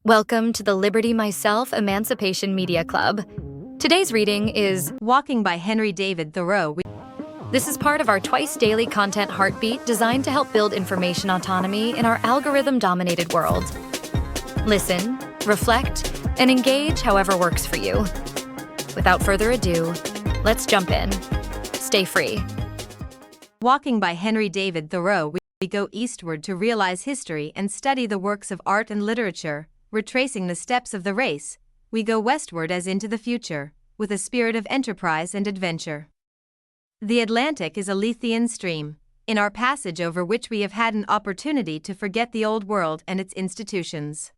Welcome to the Liberty Myself Emancipation Media Club. Today's reading is Walking by Henry David Thoreau. This is part of our twice-daily content heartbeat designed to help build information autonomy in our algorithm-dominated world. Listen, reflect, and engage however works for you. Without further ado, let's jump in. Stay free. Walking by Henry David Thoreau, we go eastward to realize history and study the works of art and literature. Retracing the steps of the race, we go westward as into the future, with a spirit of enterprise and adventure. The Atlantic is a Lethean stream, in our passage over which we have had an opportunity to forget the old world and its institutions.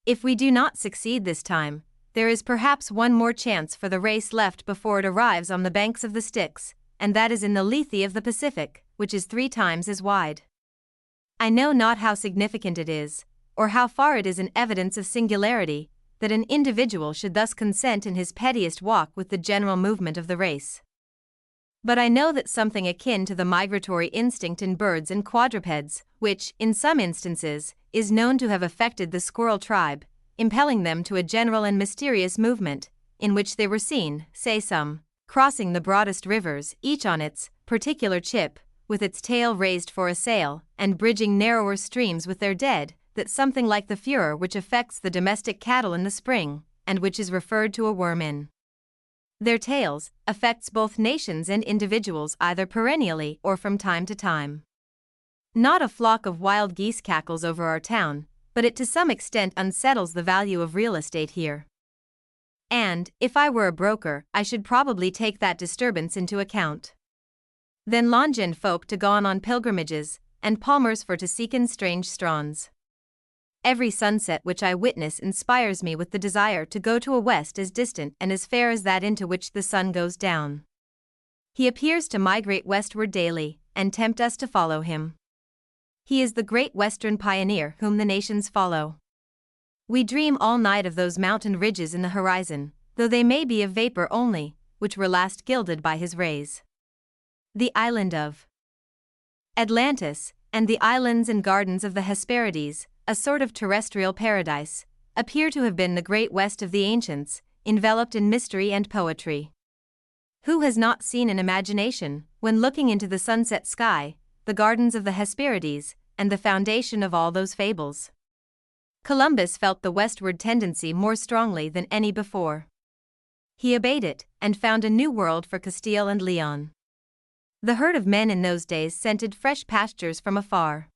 If we do not succeed this time, there is perhaps one more chance for the race left before it arrives on the banks of the Styx, and that is in the Lethe of the Pacific, which is 3 times as wide. I know not how significant it is, or how far it is an evidence of singularity, that an individual should thus consent in his pettiest walk with the general movement of the race. But I know that something akin to the migratory instinct in birds and quadrupeds, which, in some instances, is known to have affected the squirrel tribe, impelling them to a general and mysterious movement, in which they were seen, say some, crossing the broadest rivers, each on its particular chip, with its tail raised for a sail, and bridging narrower streams with their dead, that something like the furor which affects the domestic cattle in the spring, and which is referred to a worm in their tails, affects both nations and individuals either perennially or from time to time. Not a flock of wild geese cackles over our town, but it to some extent unsettles the value of real estate here. And, if I were a broker, I should probably take that disturbance into account. Then Longen folk to gone on pilgrimages, and palmers for to seeken strange strands. Every sunset which I witness inspires me with the desire to go to a west as distant and as fair as that into which the sun goes down. He appears to migrate westward daily, and tempt us to follow him. He is the great western pioneer whom the nations follow. We dream all night of those mountain ridges in the horizon, though they may be of vapor only, which were last gilded by his rays. The island of Atlantis, and the islands and gardens of the Hesperides, a sort of terrestrial paradise, appear to have been the great west of the ancients, enveloped in mystery and poetry. Who has not seen in imagination, when looking into the sunset sky, the gardens of the Hesperides, and the foundation of all those fables? Columbus felt the westward tendency more strongly than any before. He obeyed it, and found a new world for Castile and Leon. The herd of men in those days scented fresh pastures from afar.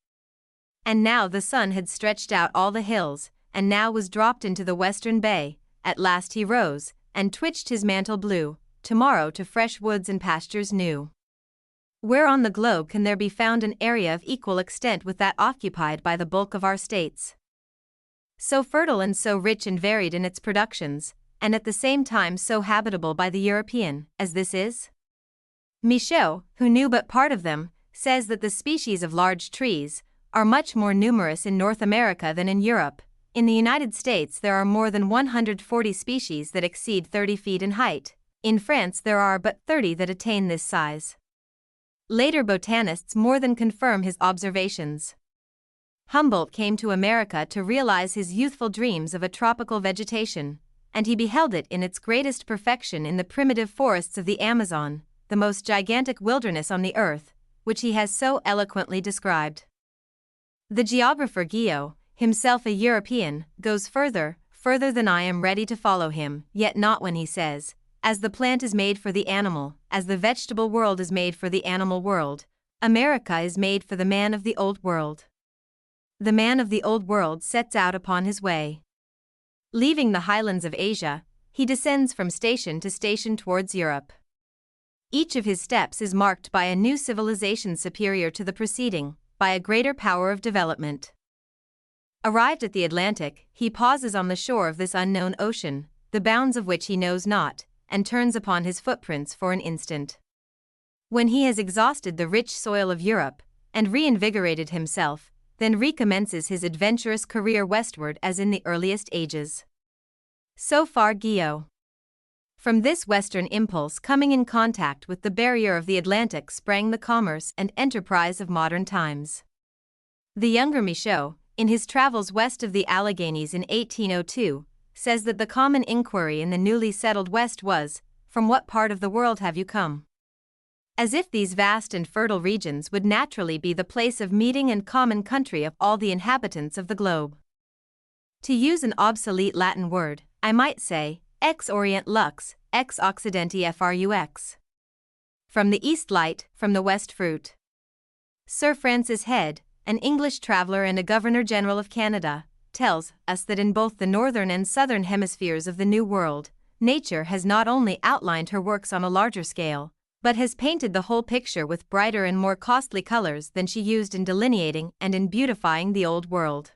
And now the sun had stretched out all the hills, and now was dropped into the western bay. At last he rose, and twitched his mantle blue, tomorrow to fresh woods and pastures new. Where on the globe can there be found an area of equal extent with that occupied by the bulk of our states? So fertile and so rich and varied in its productions, and at the same time so habitable by the European, as this is? Michaud, who knew but part of them, says that the species of large trees are much more numerous in North America than in Europe. In the United States there are more than 140 species that exceed 30 feet in height. In France there are but 30 that attain this size. Later botanists more than confirm his observations. Humboldt came to America to realize his youthful dreams of a tropical vegetation, and he beheld it in its greatest perfection in the primitive forests of the Amazon, the most gigantic wilderness on the earth, which he has so eloquently described. The geographer Guyot, himself a European, goes further than I am ready to follow him, yet not when he says, as the plant is made for the animal, as the vegetable world is made for the animal world, America is made for the man of the old world. The man of the old world sets out upon his way. Leaving the highlands of Asia, he descends from station to station towards Europe. Each of his steps is marked by a new civilization superior to the preceding, by a greater power of development. Arrived at the Atlantic, he pauses on the shore of this unknown ocean, the bounds of which he knows not, and turns upon his footprints for an instant. When he has exhausted the rich soil of Europe, and reinvigorated himself, then recommences his adventurous career westward as in the earliest ages. So far Guyot. From this western impulse coming in contact with the barrier of the Atlantic sprang the commerce and enterprise of modern times. The younger Michaud, in his travels west of the Alleghenies in 1802, says that the common inquiry in the newly settled West was, "From what part of the world have you come?" As if these vast and fertile regions would naturally be the place of meeting and common country of all the inhabitants of the globe. To use an obsolete Latin word, I might say, ex orient lux, ex occidenti frux. From the east light, from the west fruit. Sir Francis Head, an English traveller and a Governor-General of Canada, tells us that in both the northern and southern hemispheres of the New World, nature has not only outlined her works on a larger scale, but has painted the whole picture with brighter and more costly colors than she used in delineating and in beautifying the Old World.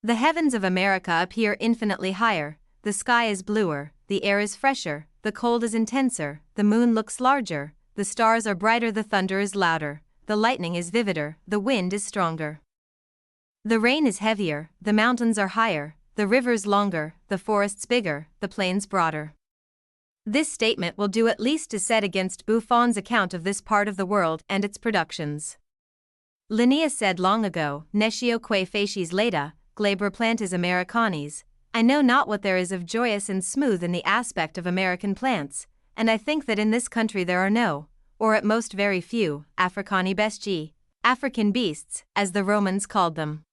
The heavens of America appear infinitely higher, the sky is bluer, the air is fresher, the cold is intenser, the moon looks larger, the stars are brighter, the thunder is louder, the lightning is vivider, the wind is stronger. The rain is heavier, the mountains are higher, the rivers longer, the forests bigger, the plains broader. This statement will do at least to set against Buffon's account of this part of the world and its productions. Linnaeus said long ago, "Nescio quae facies leda, glabor plantis Americanis." I know not what there is of joyous and smooth in the aspect of American plants, and I think that in this country there are no, or at most very few, Africani bestiae, African beasts, as the Romans called them.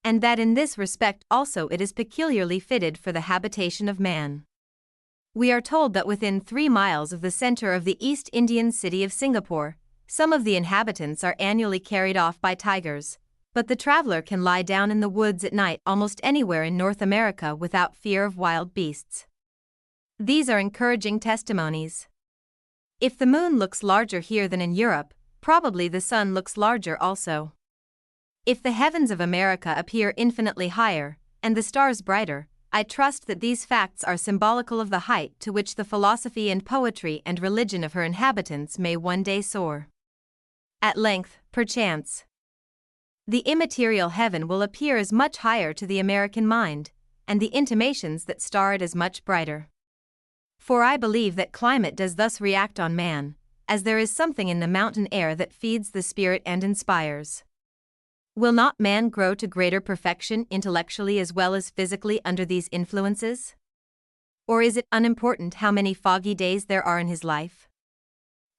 And that in this respect also it is peculiarly fitted for the habitation of man. We are told that within 3 miles of the center of the East Indian city of Singapore, some of the inhabitants are annually carried off by tigers, but the traveler can lie down in the woods at night almost anywhere in North America without fear of wild beasts. These are encouraging testimonies. If the moon looks larger here than in Europe, probably the sun looks larger also. If the heavens of America appear infinitely higher, and the stars brighter, I trust that these facts are symbolical of the height to which the philosophy and poetry and religion of her inhabitants may one day soar. At length, perchance, the immaterial heaven will appear as much higher to the American mind, and the intimations that star it as much brighter. For I believe that climate does thus react on man, as there is something in the mountain air that feeds the spirit and inspires. Will not man grow to greater perfection intellectually as well as physically under these influences? Or is it unimportant how many foggy days there are in his life?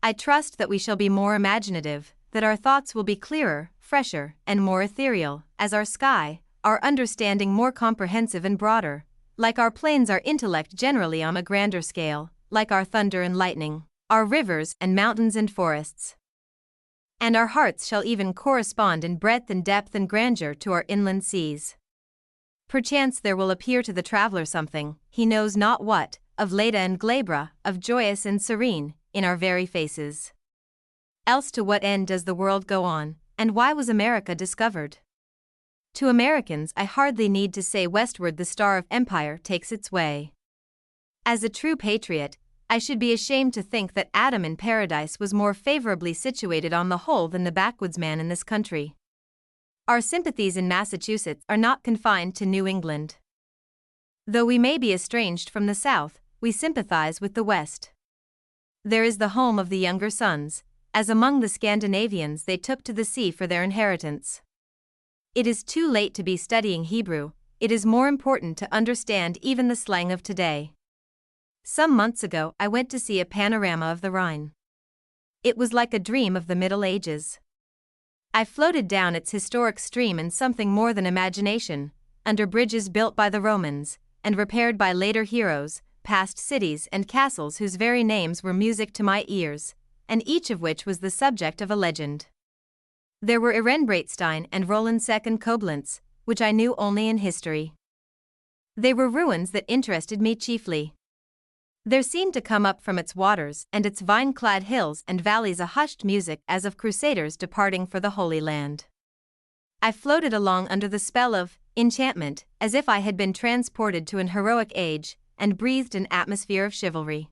I trust that we shall be more imaginative, that our thoughts will be clearer, fresher, and more ethereal, as our sky, our understanding more comprehensive and broader, like our plains our intellect generally on a grander scale, like our thunder and lightning, our rivers and mountains and forests. And our hearts shall even correspond in breadth and depth and grandeur to our inland seas. Perchance there will appear to the traveler something, he knows not what, of Leda and glabra, of joyous and serene, in our very faces. Else to what end does the world go on, and why was America discovered? To Americans I hardly need to say westward the star of empire takes its way. As a true patriot, I should be ashamed to think that Adam in paradise was more favorably situated on the whole than the backwoodsman in this country. Our sympathies in Massachusetts are not confined to New England. Though we may be estranged from the South, we sympathize with the West. There is the home of the younger sons, as among the Scandinavians they took to the sea for their inheritance. It is too late to be studying Hebrew, it is more important to understand even the slang of today. Some months ago I went to see a panorama of the Rhine. It was like a dream of the Middle Ages. I floated down its historic stream in something more than imagination, under bridges built by the Romans, and repaired by later heroes, past cities and castles whose very names were music to my ears, and each of which was the subject of a legend. There were Ehrenbreitstein and Rolandseck and Koblenz, which I knew only in history. They were ruins that interested me chiefly. There seemed to come up from its waters and its vine-clad hills and valleys a hushed music as of crusaders departing for the Holy Land. I floated along under the spell of enchantment, as if I had been transported to an heroic age, and breathed an atmosphere of chivalry.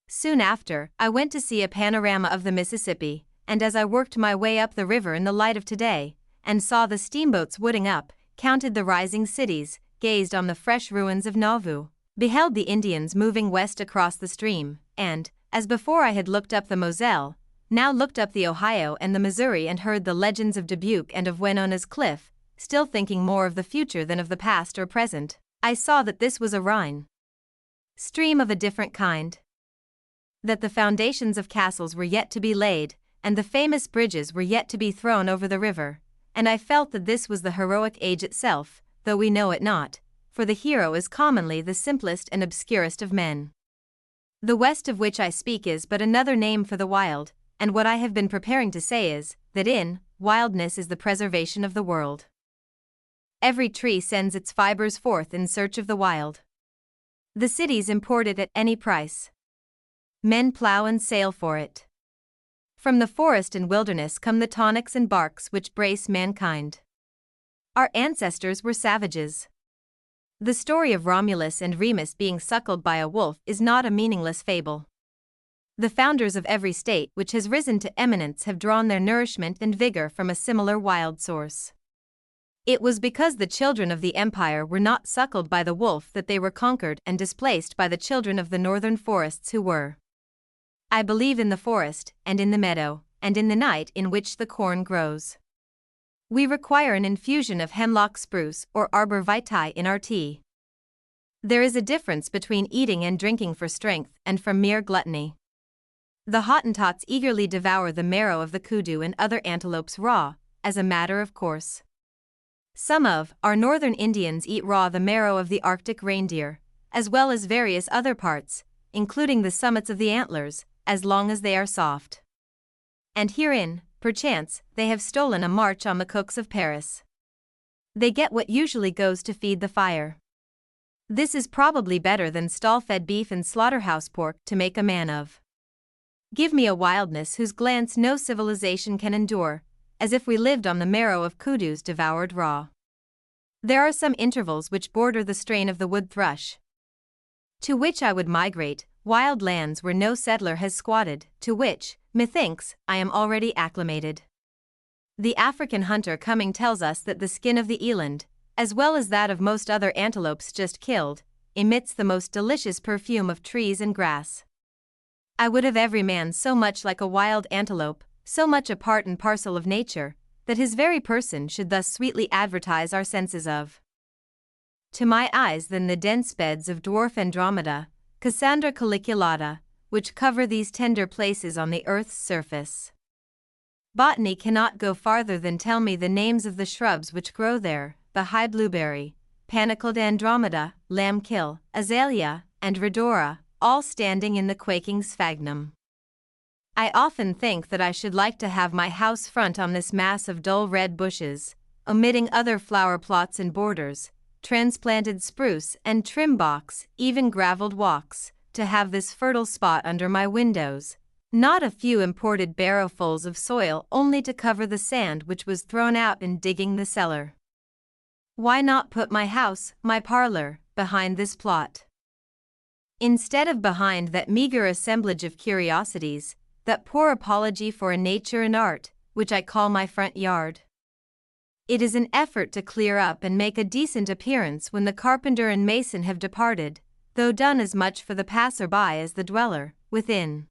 Soon after, I went to see a panorama of the Mississippi, and as I worked my way up the river in the light of today, and saw the steamboats wooding up, counted the rising cities, gazed on the fresh ruins of Nauvoo, beheld the Indians moving west across the stream, and, as before I had looked up the Moselle, now looked up the Ohio and the Missouri and heard the legends of Dubuque and of Wenona's Cliff, still thinking more of the future than of the past or present, I saw that this was a Rhine stream of a different kind. That the foundations of castles were yet to be laid, and the famous bridges were yet to be thrown over the river, and I felt that this was the heroic age itself, though we know it not, for the hero is commonly the simplest and obscurest of men. The West of which I speak is but another name for the wild, and what I have been preparing to say is, that in wildness is the preservation of the world. Every tree sends its fibers forth in search of the wild. The cities import it at any price. Men plow and sail for it. From the forest and wilderness come the tonics and barks which brace mankind. Our ancestors were savages. The story of Romulus and Remus being suckled by a wolf is not a meaningless fable. The founders of every state which has risen to eminence have drawn their nourishment and vigor from a similar wild source. It was because the children of the empire were not suckled by the wolf that they were conquered and displaced by the children of the northern forests who were. I believe in the forest, and in the meadow, and in the night in which the corn grows. We require an infusion of hemlock spruce or arbor vitae in our tea. There is a difference between eating and drinking for strength and from mere gluttony. The Hottentots eagerly devour the marrow of the kudu and other antelopes raw, as a matter of course. Some of our northern Indians eat raw the marrow of the Arctic reindeer, as well as various other parts, including the summits of the antlers, as long as they are soft. And herein, perchance, they have stolen a march on the cooks of Paris. They get what usually goes to feed the fire. This is probably better than stall-fed beef and slaughterhouse pork to make a man of. Give me a wildness whose glance no civilization can endure, as if we lived on the marrow of kudus devoured raw. There are some intervals which border the strain of the wood thrush, to which I would migrate, wild lands where no settler has squatted, to which, methinks, I am already acclimated. The African hunter coming tells us that the skin of the eland, as well as that of most other antelopes just killed, emits the most delicious perfume of trees and grass. I would have every man so much like a wild antelope, so much a part and parcel of nature, that his very person should thus sweetly advertise our senses of. To my eyes than the dense beds of dwarf Andromeda, Cassandra colliculata, which cover these tender places on the earth's surface. Botany cannot go farther than tell me the names of the shrubs which grow there, the high blueberry, panicled Andromeda, lambkill, azalea, and rhodora, all standing in the quaking sphagnum. I often think that I should like to have my house front on this mass of dull red bushes, omitting other flower plots and borders, transplanted spruce and trim box, even gravelled walks, to have this fertile spot under my windows, not a few imported barrowfuls of soil only to cover the sand which was thrown out in digging the cellar. Why not put my house, my parlor, behind this plot, instead of behind that meager assemblage of curiosities, that poor apology for a nature and art, which I call my front yard? It is an effort to clear up and make a decent appearance when the carpenter and mason have departed, though done as much for the passer-by as the dweller within.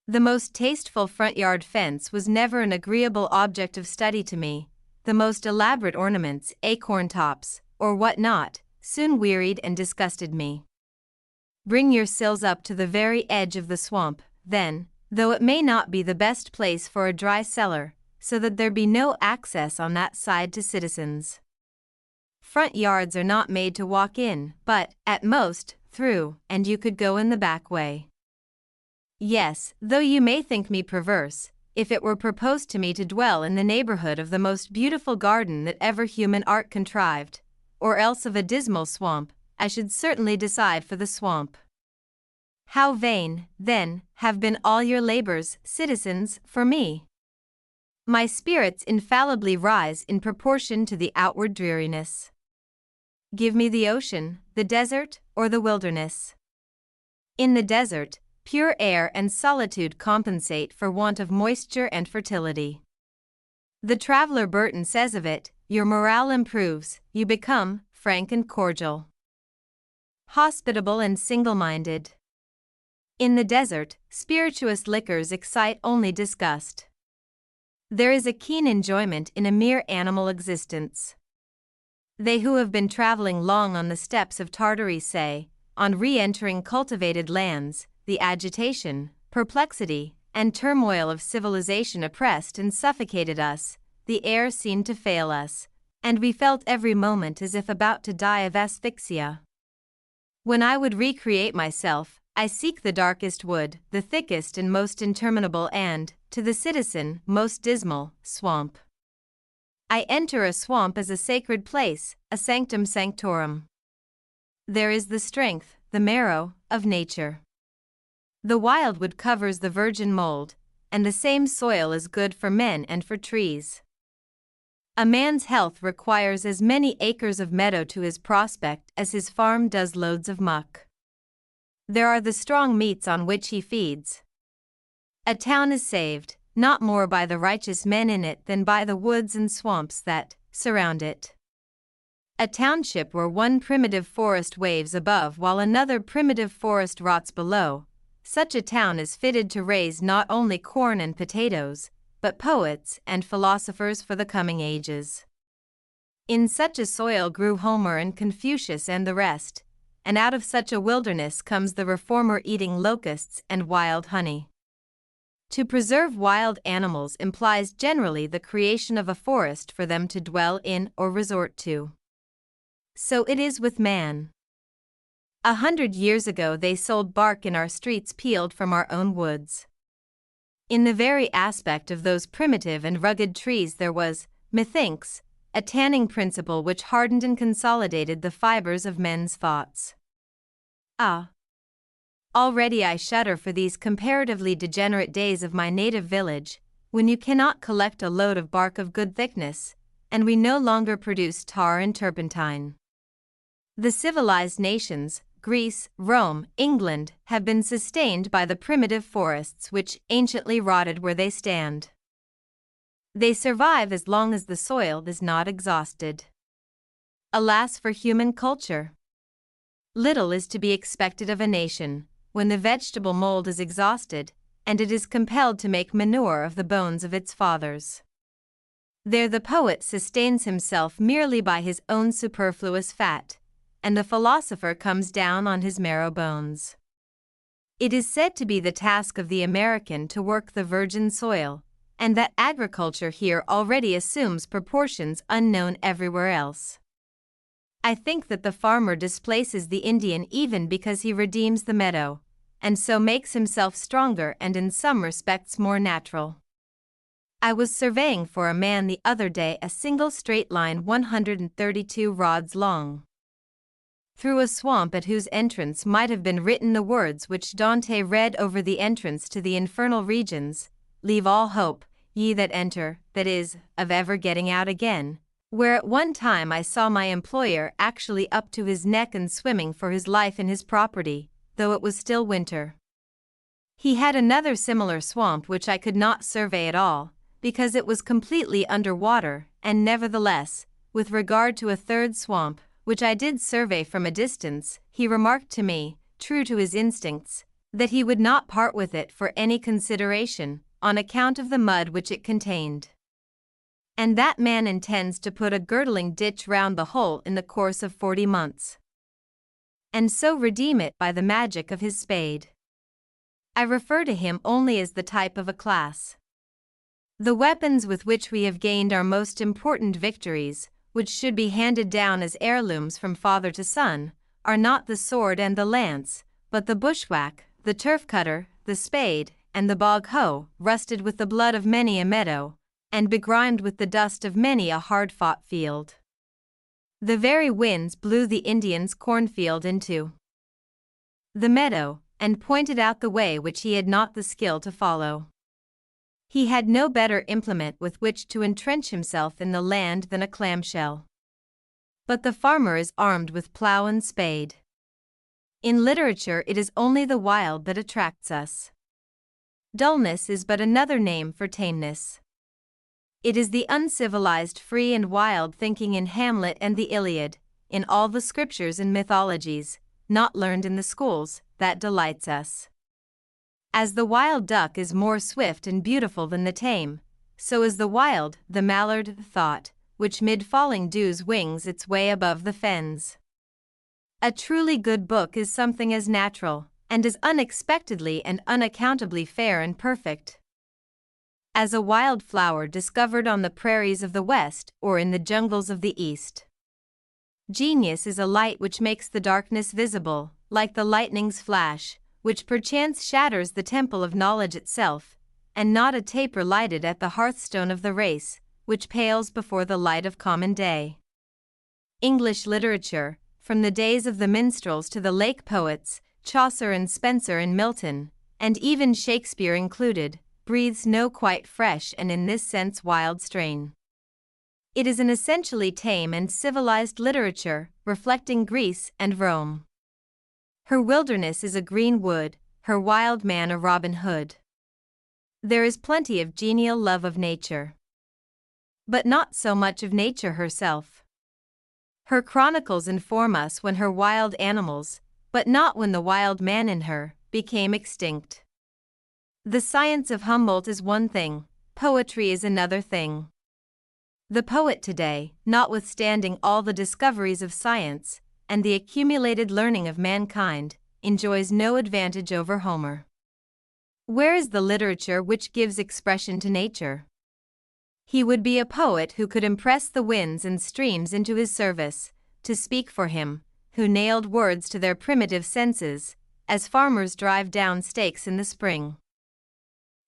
The most tasteful front yard fence was never an agreeable object of study to me. The most elaborate ornaments, acorn tops, or what not, soon wearied and disgusted me. Bring your sills up to the very edge of the swamp, then, though it may not be the best place for a dry cellar, so that there be no access on that side to citizens. Front yards are not made to walk in, but, at most, through, and you could go in the back way. Yes, though you may think me perverse, if it were proposed to me to dwell in the neighborhood of the most beautiful garden that ever human art contrived, or else of a dismal swamp, I should certainly decide for the swamp. How vain, then, have been all your labors, citizens, for me! My spirits infallibly rise in proportion to the outward dreariness. Give me the ocean, the desert, or the wilderness. In the desert, pure air and solitude compensate for want of moisture and fertility. The traveler Burton says of it, your morale improves, you become frank and cordial, hospitable and single-minded. In the desert, spirituous liquors excite only disgust. There is a keen enjoyment in a mere animal existence. They who have been traveling long on the steppes of Tartary say, on re-entering cultivated lands, the agitation, perplexity, and turmoil of civilization oppressed and suffocated us, the air seemed to fail us, and we felt every moment as if about to die of asphyxia. When I would recreate myself, I seek the darkest wood, the thickest and most interminable and, to the citizen, most dismal, swamp. I enter a swamp as a sacred place, a sanctum sanctorum. There is the strength, the marrow, of nature. The wildwood covers the virgin mold, and the same soil is good for men and for trees. A man's health requires as many acres of meadow to his prospect as his farm does loads of muck. There are the strong meats on which he feeds. A town is saved, not more by the righteous men in it than by the woods and swamps that surround it. A township where one primitive forest waves above while another primitive forest rots below, such a town is fitted to raise not only corn and potatoes, but poets and philosophers for the coming ages. In such a soil grew Homer and Confucius and the rest, and out of such a wilderness comes the reformer eating locusts and wild honey. To preserve wild animals implies generally the creation of a forest for them to dwell in or resort to. So it is with man. 100 years ago they sold bark in our streets peeled from our own woods. In the very aspect of those primitive and rugged trees there was, methinks, a tanning principle which hardened and consolidated the fibers of men's thoughts. Ah! Already I shudder for these comparatively degenerate days of my native village, when you cannot collect a load of bark of good thickness, and we no longer produce tar and turpentine. The civilized nations, Greece, Rome, England, have been sustained by the primitive forests which anciently rotted where they stand. They survive as long as the soil is not exhausted. Alas for human culture! Little is to be expected of a nation, when the vegetable mold is exhausted, and it is compelled to make manure of the bones of its fathers. There the poet sustains himself merely by his own superfluous fat, and the philosopher comes down on his marrow bones. It is said to be the task of the American to work the virgin soil, and that agriculture here already assumes proportions unknown everywhere else. I think that the farmer displaces the Indian even because he redeems the meadow, and so makes himself stronger and in some respects more natural. I was surveying for a man the other day a single straight line 132 rods long, through a swamp at whose entrance might have been written the words which Dante read over the entrance to the infernal regions, "Leave all hope, ye that enter," that is, of ever getting out again, where at one time I saw my employer actually up to his neck and swimming for his life in his property, though it was still winter. He had another similar swamp which I could not survey at all, because it was completely under water, and nevertheless, with regard to a third swamp, which I did survey from a distance, he remarked to me, true to his instincts, that he would not part with it for any consideration, on account of the mud which it contained. And that man intends to put a girdling ditch round the whole in the course of 40 months. And so redeem it by the magic of his spade. I refer to him only as the type of a class. The weapons with which we have gained our most important victories, which should be handed down as heirlooms from father to son, are not the sword and the lance, but the bushwhack, the turf cutter, the spade, and the bog hoe, rusted with the blood of many a meadow, and begrimed with the dust of many a hard-fought field. The very winds blew the Indian's cornfield into the meadow, and pointed out the way which he had not the skill to follow. He had no better implement with which to entrench himself in the land than a clamshell. But the farmer is armed with plough and spade. In literature it is only the wild that attracts us. Dullness is but another name for tameness. It is the uncivilized free and wild thinking in Hamlet and the Iliad, in all the scriptures and mythologies, not learned in the schools, that delights us. As the wild duck is more swift and beautiful than the tame, so is the wild, the mallard, the thought, which mid falling dews wings its way above the fens. A truly good book is something as natural, and as unexpectedly and unaccountably fair and perfect as a wild flower discovered on the prairies of the West or in the jungles of the East. Genius is a light which makes the darkness visible, like the lightning's flash, which perchance shatters the temple of knowledge itself, and not a taper lighted at the hearthstone of the race, which pales before the light of common day. English literature, from the days of the minstrels to the lake poets, Chaucer and Spenser and Milton, and even Shakespeare included, breathes no quite fresh and in this sense wild strain. It is an essentially tame and civilized literature, reflecting Greece and Rome. Her wilderness is a green wood, her wild man a Robin Hood. There is plenty of genial love of nature, but not so much of nature herself. Her chronicles inform us when her wild animals, but not when the wild man in her, became extinct. The science of Humboldt is one thing, poetry is another thing. The poet today, notwithstanding all the discoveries of science and the accumulated learning of mankind, enjoys no advantage over Homer. Where is the literature which gives expression to nature? He would be a poet who could impress the winds and streams into his service, to speak for him, who nailed words to their primitive senses, as farmers drive down stakes in the spring,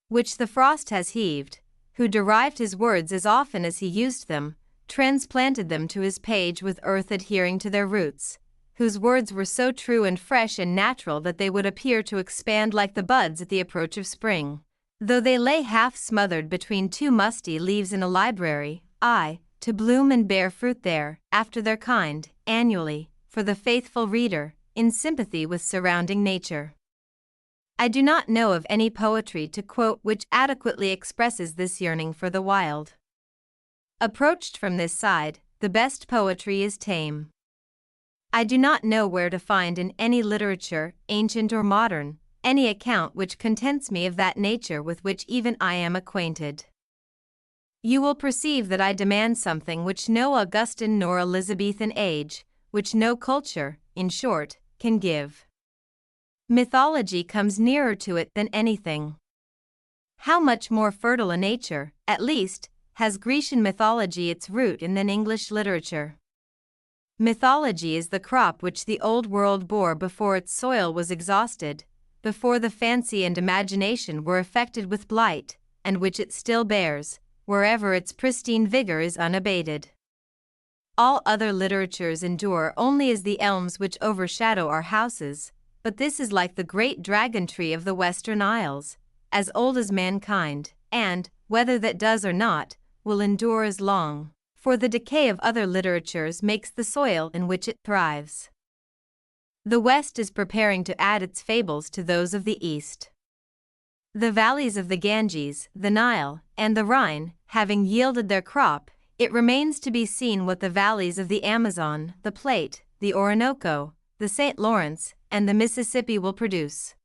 which the frost has heaved, who derived his words as often as he used them, transplanted them to his page with earth adhering to their roots, whose words were so true and fresh and natural that they would appear to expand like the buds at the approach of spring, though they lay half smothered between two musty leaves in a library, aye, to bloom and bear fruit there, after their kind, annually, for the faithful reader, in sympathy with surrounding nature. I do not know of any poetry to quote which adequately expresses this yearning for the wild. Approached from this side, the best poetry is tame. I do not know where to find in any literature, ancient or modern, any account which contents me of that nature with which even I am acquainted. You will perceive that I demand something which no Augustan nor Elizabethan age, which no culture, in short, can give. Mythology comes nearer to it than anything. How much more fertile a nature, at least, has Grecian mythology its root in than English literature? Mythology is the crop which the old world bore before its soil was exhausted, before the fancy and imagination were affected with blight, and which it still bears, wherever its pristine vigor is unabated. All other literatures endure only as the elms which overshadow our houses, but this is like the great dragon tree of the Western Isles, as old as mankind, and, whether that does or not, will endure as long, for the decay of other literatures makes the soil in which it thrives. The West is preparing to add its fables to those of the East. The valleys of the Ganges, the Nile, and the Rhine, having yielded their crop, it remains to be seen what the valleys of the Amazon, the Plate, the Orinoco, the St. Lawrence, and the Mississippi will produce.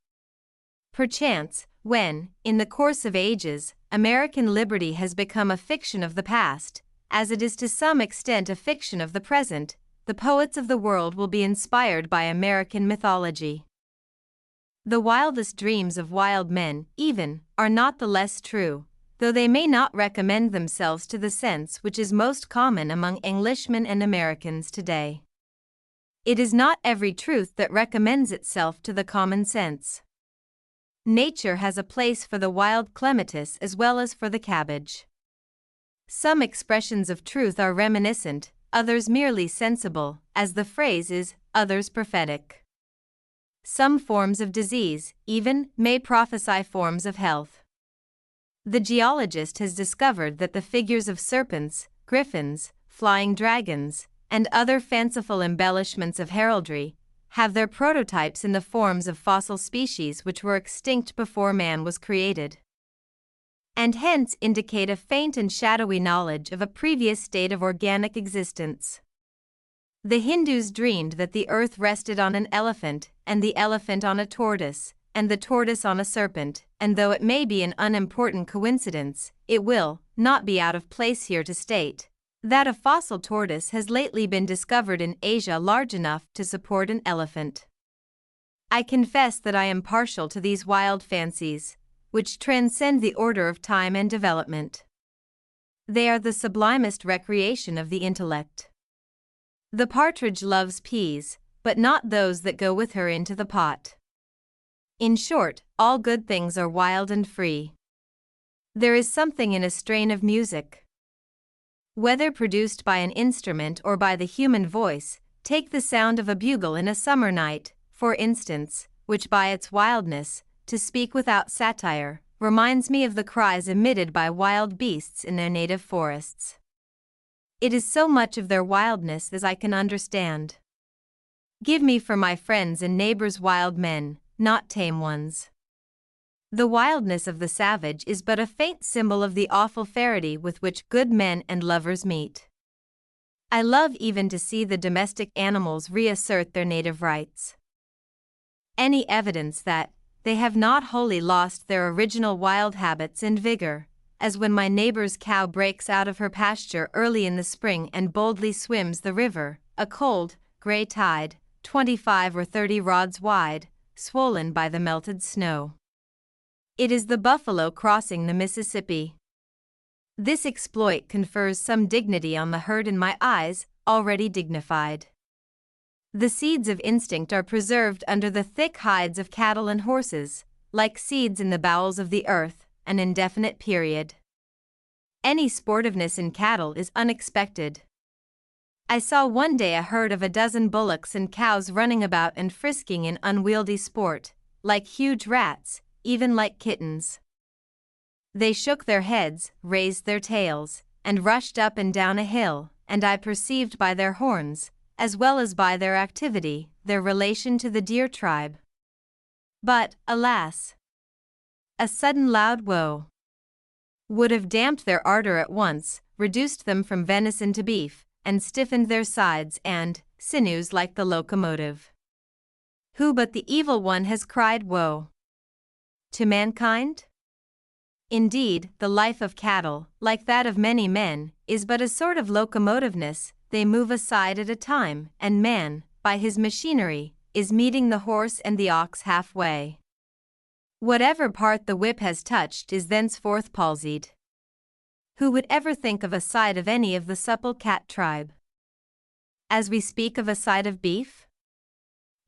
Perchance, when, in the course of ages, American liberty has become a fiction of the past, as it is to some extent a fiction of the present, the poets of the world will be inspired by American mythology. The wildest dreams of wild men, even, are not the less true, though they may not recommend themselves to the sense which is most common among Englishmen and Americans today. It is not every truth that recommends itself to the common sense. Nature has a place for the wild clematis as well as for the cabbage. Some expressions of truth are reminiscent, others merely sensible, as the phrase is, others prophetic. Some forms of disease, even, may prophesy forms of health. The geologist has discovered that the figures of serpents, griffins, flying dragons, and other fanciful embellishments of heraldry, have their prototypes in the forms of fossil species which were extinct before man was created, and hence indicate a faint and shadowy knowledge of a previous state of organic existence. The Hindus dreamed that the earth rested on an elephant and the elephant on a tortoise, and the tortoise on a serpent, and though it may be an unimportant coincidence, it will not be out of place here to state that a fossil tortoise has lately been discovered in Asia large enough to support an elephant. I confess that I am partial to these wild fancies, which transcend the order of time and development. They are the sublimest recreation of the intellect. The partridge loves peas, but not those that go with her into the pot. In short, all good things are wild and free. There is something in a strain of music, whether produced by an instrument or by the human voice. Take the sound of a bugle in a summer night, for instance, which by its wildness, to speak without satire, reminds me of the cries emitted by wild beasts in their native forests. It is so much of their wildness as I can understand. Give me for my friends and neighbors wild men, not tame ones. The wildness of the savage is but a faint symbol of the awful ferity with which good men and lovers meet. I love even to see the domestic animals reassert their native rights. Any evidence that they have not wholly lost their original wild habits and vigor, as when my neighbor's cow breaks out of her pasture early in the spring and boldly swims the river, a cold, gray tide, 25 or 30 rods wide, swollen by the melted snow. It is the buffalo crossing the Mississippi. This exploit confers some dignity on the herd in my eyes, already dignified. The seeds of instinct are preserved under the thick hides of cattle and horses, like seeds in the bowels of the earth, an indefinite period. Any sportiveness in cattle is unexpected. I saw one day a herd of a dozen bullocks and cows running about and frisking in unwieldy sport, like huge rats, even like kittens. They shook their heads, raised their tails, and rushed up and down a hill, and I perceived by their horns, as well as by their activity, their relation to the deer tribe. But, alas! A sudden loud woe would have damped their ardor at once, reduced them from venison to beef, and stiffened their sides and sinews like the locomotive. Who but the evil one has cried woe to mankind? Indeed, the life of cattle, like that of many men, is but a sort of locomotiveness. They move aside at a time, and man, by his machinery, is meeting the horse and the ox halfway. Whatever part the whip has touched is thenceforth palsied. Who would ever think of a side of any of the supple cat tribe? As we speak of a side of beef,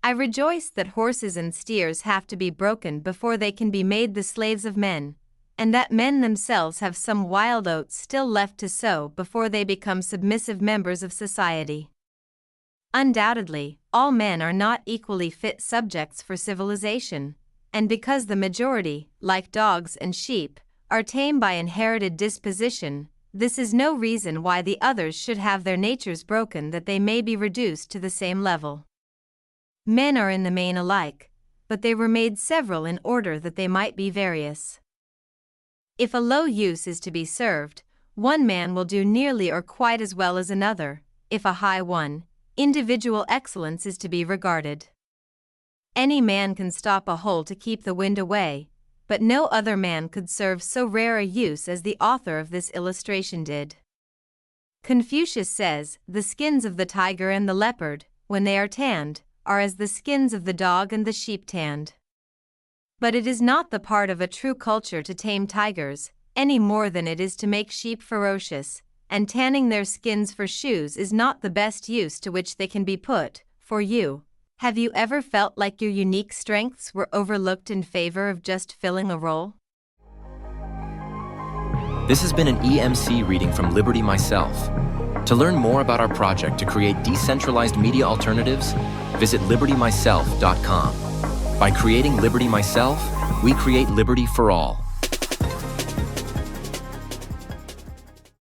I rejoice that horses and steers have to be broken before they can be made the slaves of men, and that men themselves have some wild oats still left to sow before they become submissive members of society. Undoubtedly, all men are not equally fit subjects for civilization, and because the majority, like dogs and sheep, are tame by inherited disposition, this is no reason why the others should have their natures broken that they may be reduced to the same level. Men are in the main alike, but they were made several in order that they might be various. If a low use is to be served, one man will do nearly or quite as well as another. If a high one, individual excellence is to be regarded. Any man can stop a hole to keep the wind away, but no other man could serve so rare a use as the author of this illustration did. Confucius says, "The skins of the tiger and the leopard, when they are tanned, are as the skins of the dog and the sheep tanned." But it is not the part of a true culture to tame tigers, any more than it is to make sheep ferocious, and tanning their skins for shoes is not the best use to which they can be put. For you, have you ever felt like your unique strengths were overlooked in favor of just filling a role? This has been an EMC reading from Liberty Myself. To learn more about our project to create decentralized media alternatives, visit libertymyself.com. By creating Liberty Myself, we create liberty for all.